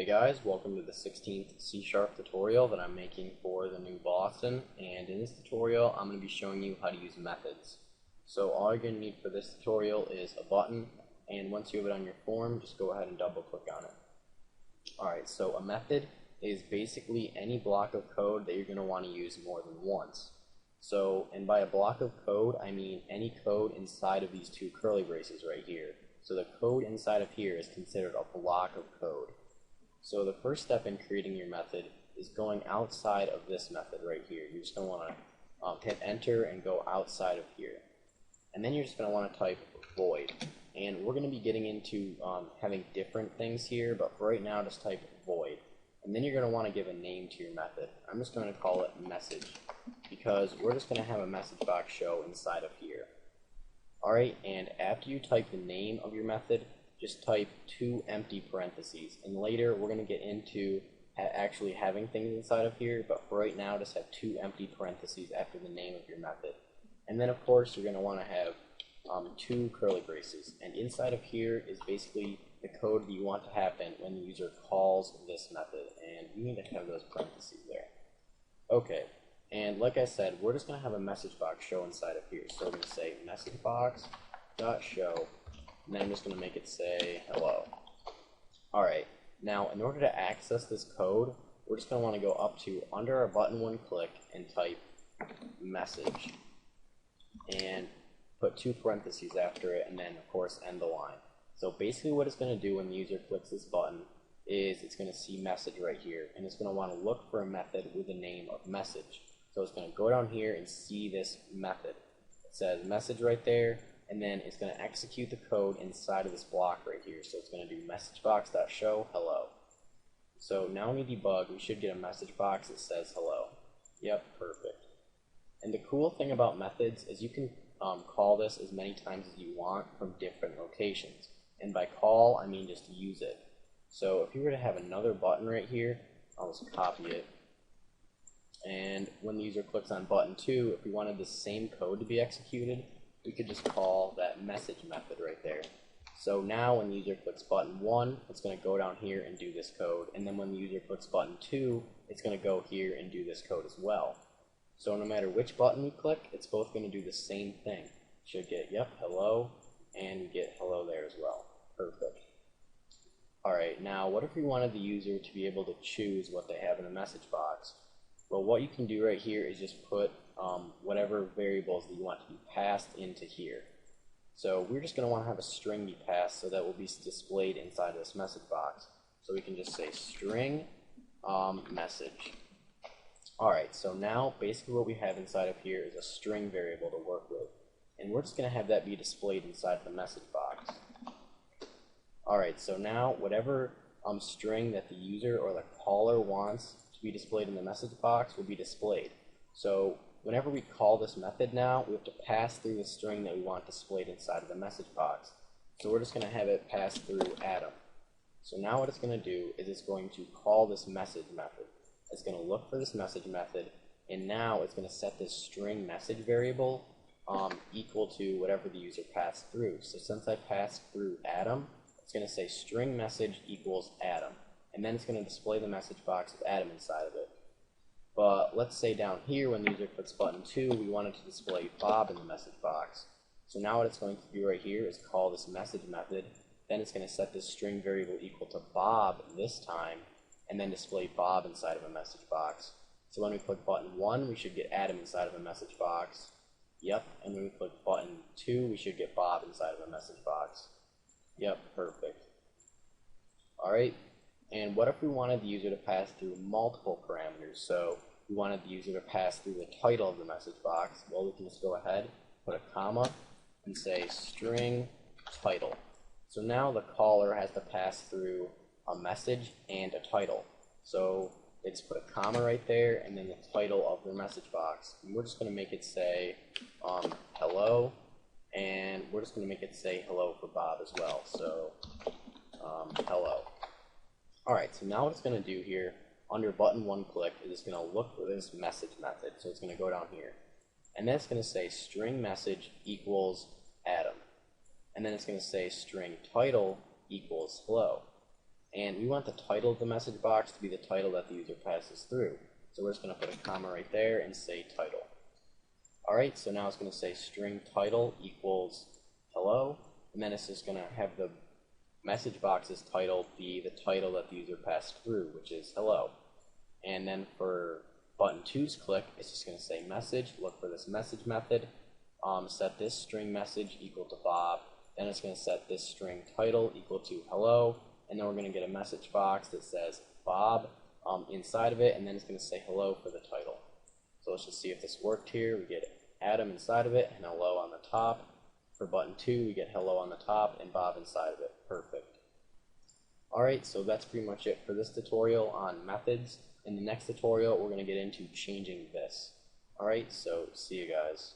guys, welcome to the 16th C# tutorial that I'm making for the new Boston, and in this tutorial I'm going to be showing you how to use methods. So all you're going to need for this tutorial is a button, and once you have it on your form, just go ahead and double click on it. Alright, so a method is basically any block of code that you're going to want to use more than once. So, and by a block of code, I mean any code inside of these two curly braces right here. So the code inside of here is considered a block of code. So the first step in creating your method is going outside of this method right here. You're just going to want to hit enter and go outside of here. And then you're just going to want to type void. And we're going to be getting into having different things here, but for right now just type void. And then you're going to want to give a name to your method. I'm just going to call it message, because we're just going to have a message box show inside of here. Alright, and after you type the name of your method, just type 2 empty parentheses. And later we're going to get into actually having things inside of here, but for right now just have 2 empty parentheses after the name of your method. And then of course you're going to want to have 2 curly braces. And inside of here is basically the code that you want to happen when the user calls this method. And you need to have those parentheses there. Okay. And like I said, we're just going to have a message box show inside of here. So we're going to say message box.show, and then I'm just going to make it say hello. Alright, now in order to access this code, we're just going to want to go up to under our button one click and type message, and put 2 parentheses after it, and then of course end the line. So basically what it's going to do when the user clicks this button is it's going to see message right here, and it's going to want to look for a method with the name of message. So it's going to go down here and see this method. It says message right there, and then it's going to execute the code inside of this block right here. So it's going to do messagebox.show hello. So now when we debug, we should get a message box that says hello. Yep, perfect. And the cool thing about methods is you can call this as many times as you want from different locations. And by call, I mean just use it. So if you were to have another button right here, I'll just copy it. And when the user clicks on button 2, if we wanted the same code to be executed, we could just call that message method right there. So now when the user clicks button 1, it's going to go down here and do this code. And then when the user clicks button 2, it's going to go here and do this code as well. So no matter which button we click, it's both going to do the same thing. Should get, yep, hello, and we get hello there as well. Perfect. Alright, now what if we wanted the user to be able to choose what they have in the message box? Well, what you can do right here is just put whatever variables that you want to be passed into here. So we're just going to want to have a string be passed so that will be displayed inside of this message box. So we can just say string message. Alright, so now basically what we have inside of here is a string variable to work with. And we're just going to have that be displayed inside the message box. Alright, so now whatever string that the user or the caller wants to be displayed in the message box will be displayed. So whenever we call this method now, we have to pass through the string that we want displayed inside of the message box. So we're just going to have it pass through Adam. So now what it's going to do is it's going to call this message method. It's going to look for this message method, and now it's going to set this string message variable equal to whatever the user passed through. So since I passed through Adam, it's going to say string message equals Adam. And then it's going to display the message box with Adam inside of it. But let's say down here when the user clicks button 2, we want it to display Bob in the message box. So now what it's going to do right here is call this message method. Then it's going to set this string variable equal to Bob this time, and then display Bob inside of a message box. So when we click button 1, we should get Adam inside of a message box. Yep, and when we click button 2, we should get Bob inside of a message box. Yep, perfect. Alright. And what if we wanted the user to pass through multiple parameters? So we wanted the user to pass through the title of the message box. Well, we can just go ahead, put a comma, and say string title. So now the caller has to pass through a message and a title. So they just put a comma right there, and then the title of their message box. And we're just going to make it say hello, and we're just going to make it say hello for Bob as well. So hello. Alright, so now what it's going to do here, under button 1 click, is it's going to look for this message method. So it's going to go down here. And then it's going to say string message equals Adam. And then it's going to say string title equals hello. And we want the title of the message box to be the title that the user passes through. So we're just going to put a comma right there and say title. Alright, so now it's going to say string title equals hello, and then it's just going to have the message box's title be the title that the user passed through, which is hello. And then for button 2's click, it's just going to say message, look for this message method, set this string message equal to Bob, then it's going to set this string title equal to hello, and then we're going to get a message box that says Bob inside of it, and then it's going to say hello for the title. So let's just see if this worked here. We get Adam inside of it and hello on the top. For button 2, we get hello on the top and Bob inside of it. Perfect. Alright, so that's pretty much it for this tutorial on methods. In the next tutorial, we're going to get into changing this. Alright, so see you guys.